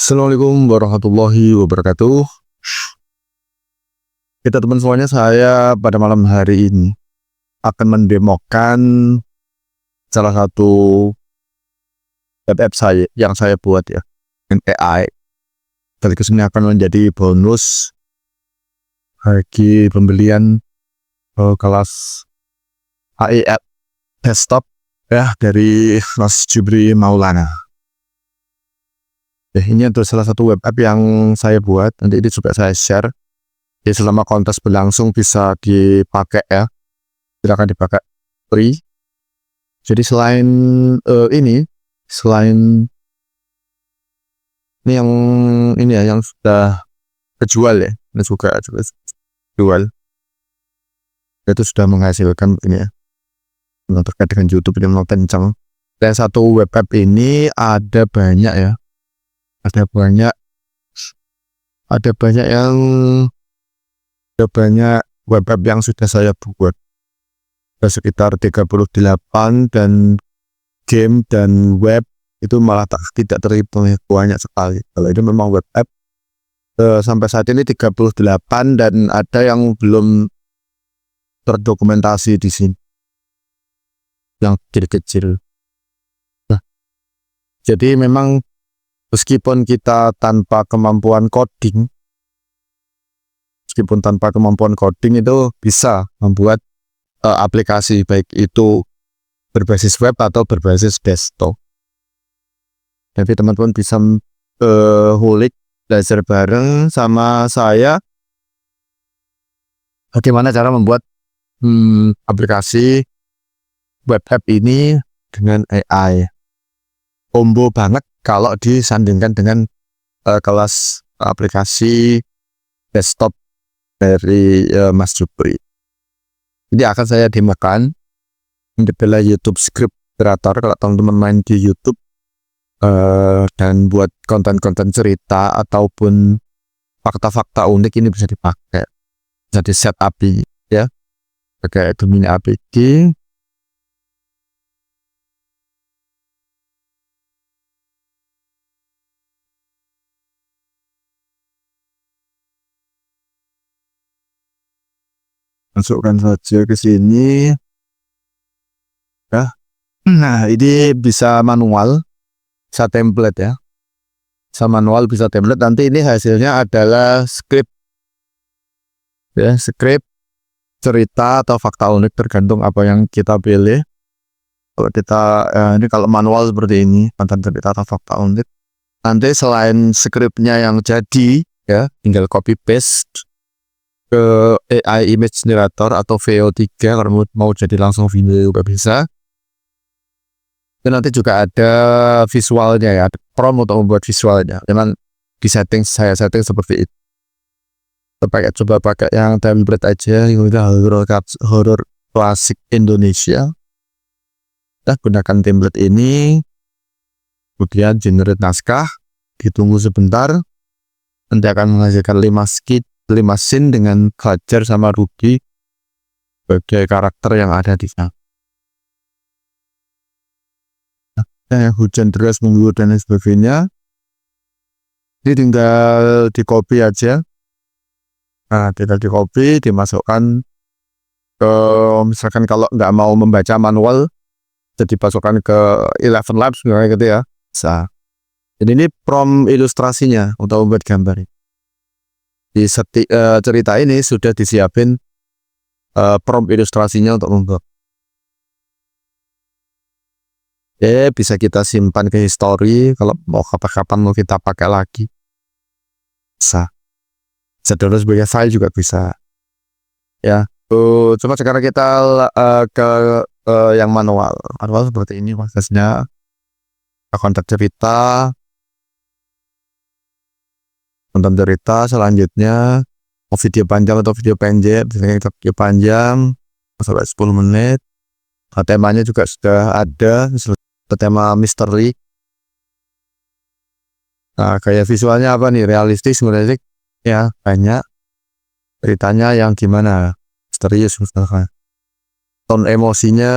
Assalamualaikum warahmatullahi wabarakatuh. Kita teman semuanya, saya pada malam hari ini akan mendemokan salah satu web app saya yang saya buat ya, dengan AI. Sekaligus ini akan menjadi bonus bagi pembelian kelas AI app desktop ya dari Mas Jubri Maulana. Ya, ini adalah salah satu web app yang saya buat. Nanti ini juga saya share. Ya, selama kontes berlangsung bisa dipakai ya. Silakan dipakai free. Jadi selain selain ini yang sudah kejual ya, ini juga jual. Itu sudah menghasilkan ini ya. Yang terkait dengan YouTube ini memang kencang. Dan satu web app ini ada banyak ya. Ada banyak web app yang sudah saya buat. Ada sekitar 38 dan game dan web itu malah tidak terhitung ya, banyak sekali. Kalau itu memang web app sampai saat ini 38 dan ada yang belum terdokumentasi di sini. Yang kecil-kecil. Nah, jadi memang meskipun kita tanpa kemampuan coding itu bisa membuat aplikasi, baik itu berbasis web atau berbasis desktop. Jadi teman-teman bisa belajar bareng sama saya bagaimana cara membuat aplikasi web app ini dengan AI. Combo banget kalau disandingkan dengan kelas aplikasi desktop dari Mas Jubri. Jadi akan saya demokan. Ini adalah YouTube Script Creator. Kalau teman-teman main di YouTube dan buat konten-konten cerita ataupun fakta-fakta unik, ini bisa dipakai. Jadi set API ya, pakai Gemini API. Masukkan saja ke sini ya. Nah, ini bisa manual, bisa template ya, bisa manual, bisa template. Nanti ini hasilnya adalah script ya, script cerita atau fakta unik tergantung apa yang kita pilih. Kalau kita ini kalau manual seperti ini, konten cerita atau fakta unik. Nanti selain scriptnya yang jadi ya, tinggal copy paste ke AI image generator atau VO3 kalau mau jadi langsung video juga bisa. Dan nanti juga ada visualnya ya, ada prompt untuk membuat visualnya. Cuman saya setting seperti itu. Coba pakai yang template aja, yang udah horror klasik Indonesia. Kita gunakan template ini, kemudian generate naskah, ditunggu sebentar, nanti akan menghasilkan 5 scene dengan Fajar sama Rudy sebagai karakter yang ada di sana. Hujan deras mengguyur dan lain sebagainya. Ini tinggal di copy aja. Nah, tinggal di copy, dimasukkan ke, misalkan kalau nggak mau membaca manual, jadi dimasukkan ke Eleven Labs misalnya gitu ya. Bisa. Jadi ini prompt ilustrasinya untuk membuat gambar. Di cerita ini sudah disiapin prompt ilustrasinya untuk membuat. Bisa kita simpan ke history kalau mau kapan-kapan mau kita pakai lagi. Bisa download sebagai file juga bisa. Ya, coba sekarang kita ke yang manual. Manual seperti ini prosesnya. Konten cerita selanjutnya video panjang atau video pendek, misalnya video panjang sampai 10 menit. Temanya juga sudah ada, tema misteri. Nah, kayak visualnya apa nih, realistis ya, banyak. Ceritanya yang gimana, misterius misalkan. Tone emosinya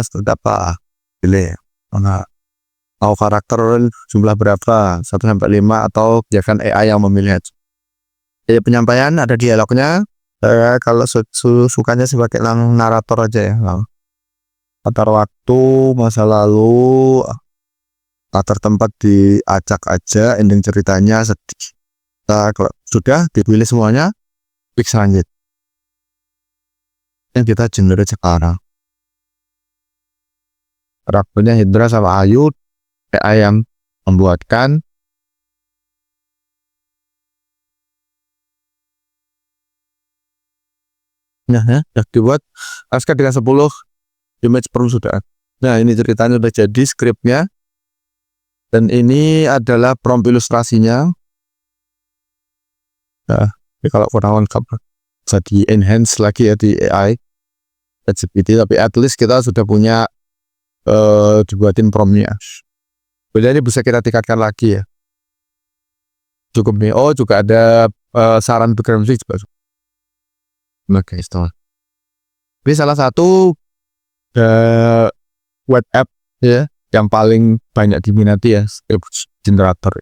seperti apa, pilih. Nah, mau karakter jumlah berapa 1 sampai 5 atau biarkan AI yang memilih aja. Jadi penyampaian ada dialognya. Kalau sukanya sebagai narator aja ya, latar waktu, masa lalu, latar tempat diacak aja, ending ceritanya sedih. Kalau sudah dipilih semuanya, klik selanjutnya. Yang kita generate sekarang. Karakternya Hindra sama Ayu, AI yang membuatkan. Nah, ya dibuat naskah dengan 10 image per sudah. Nah, ini ceritanya udah jadi, skripnya. Dan ini adalah prompt ilustrasinya. Nah, ini kalau kurang lengkap bisa di enhance lagi ya di AI ChatGPT, tapi at least kita sudah punya dibuatin promptnya. Kemudian ini bisa kita tingkatkan lagi ya. Cukup nih. Oh, juga ada saran background music juga. Oke, setelah. Ini salah satu web app ya yang paling banyak diminati ya, script generator.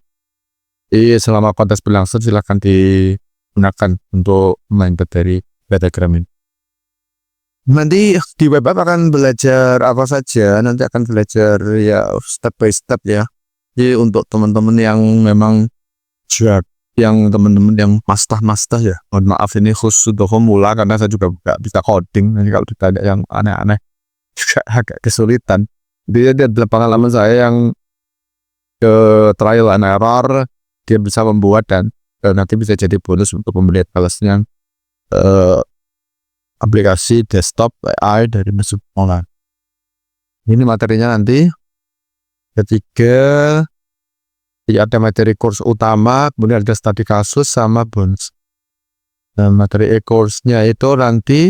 Jadi selama kontes berlangsung silahkan digunakan untuk main dari Pentagram ini. Nanti di web app akan belajar apa saja, nanti akan belajar ya step by step ya. Jadi untuk teman-teman yang memang yang teman-teman yang mastah ya, mohon maaf ini khusus untuk pemula karena saya juga nggak bisa coding. Nanti kalau ditanya yang aneh-aneh juga agak kesulitan. Dia adalah pengalaman saya yang trial and error, dia bisa membuat dan nanti bisa jadi bonus untuk pembelian kelasnya aplikasi desktop AI dari Mesut Online. Ini materinya nanti ketiga. Ya, ada materi course utama, kemudian ada studi kasus sama bonus. Nah, materi e-course-nya itu nanti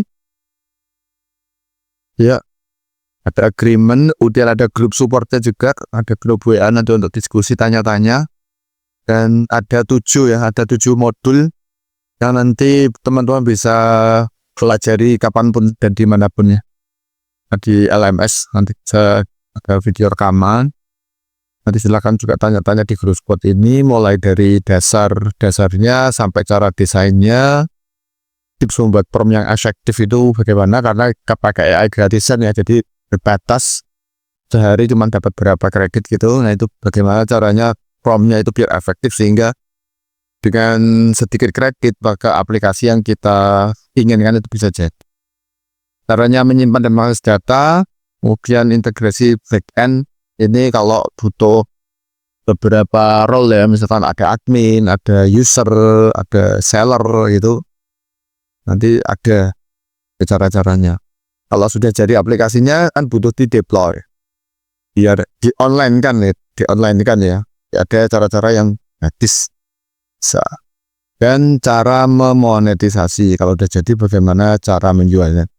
ya ada agreement, udah ada grup supportnya juga, ada grup WA nanti untuk diskusi tanya-tanya. Dan ada 7 modul yang nanti teman-teman bisa pelajari kapanpun dan dimanapun ya. Di LMS nanti bisa ada video rekaman. Nanti silakan juga tanya-tanya di grup spot ini, mulai dari dasarnya sampai cara desainnya, tips membuat prompt yang efektif itu bagaimana, karena pakai AI gratisan ya, jadi berbatas sehari cuma dapat berapa kredit gitu. Nah, itu bagaimana caranya promptnya itu biar efektif sehingga dengan sedikit kredit maka aplikasi yang kita inginkan itu bisa jadi. Caranya menyimpan dan mengakses data, kemudian integrasi backend. Ini kalau butuh beberapa role ya, misalkan ada admin, ada user, ada seller gitu, nanti ada cara-caranya. Kalau sudah jadi aplikasinya kan butuh di deploy, biar di online kan ya, ada cara-cara yang gratis bisa. Dan cara memonetisasi kalau udah jadi bagaimana cara menjualnya.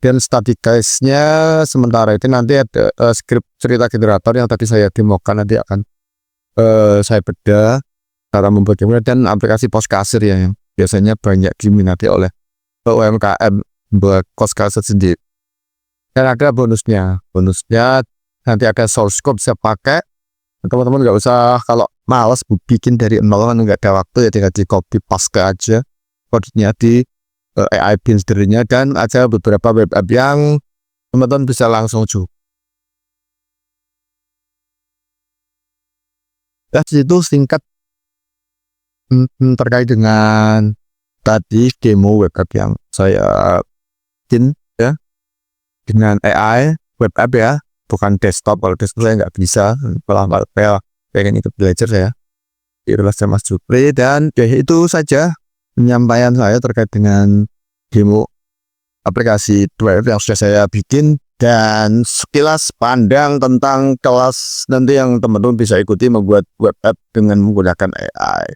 Dan study case-nya sementara itu nanti ada skrip cerita generator yang tadi saya demokan, nanti akan saya bedah cara membuatnya, dan aplikasi post kasir ya yang biasanya banyak diminati oleh UMKM buat post kasir sendiri. Dan ada bonusnya nanti ada source code bisa pakai. Teman-teman nggak usah, kalau males bikin dari nol kan nggak ada waktu ya, tinggal di copy paste aja kodenya di AI builder-nya, dan ada beberapa web app yang teman-teman bisa langsung coba. Ya, itu singkat terkait dengan tadi demo web app yang saya bikin ya, dengan AI web app ya, bukan desktop. Kalau desktop saya nggak bisa, kalau pengen ikut belajar saya di kelasnya Mas Jupri. Dan ya itu saja penyampaian saya terkait dengan demo aplikasi web yang sudah saya bikin dan sekilas pandang tentang kelas nanti yang teman-teman bisa ikuti membuat web app dengan menggunakan AI.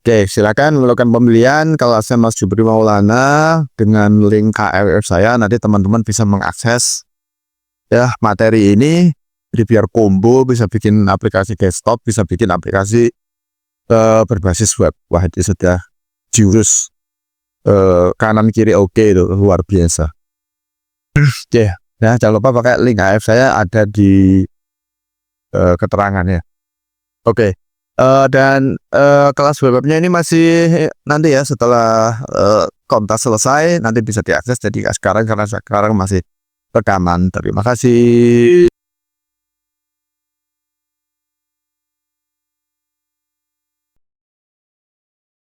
Oke, silakan melakukan pembelian kelasnya Mas Jupri Maulana dengan link KRF saya. Nanti teman-teman bisa mengakses ya materi ini, jadi biar combo, bisa bikin aplikasi desktop, bisa bikin aplikasi berbasis web. Wah, itu sudah jurus kanan kiri oke itu luar biasa. Oke, Ya, jangan lupa pakai link HF saya ada di keterangannya. Oke. Dan kelas web-nya ini masih nanti ya setelah kontas selesai nanti bisa diakses. Jadi sekarang karena sekarang masih rekaman. Terima kasih.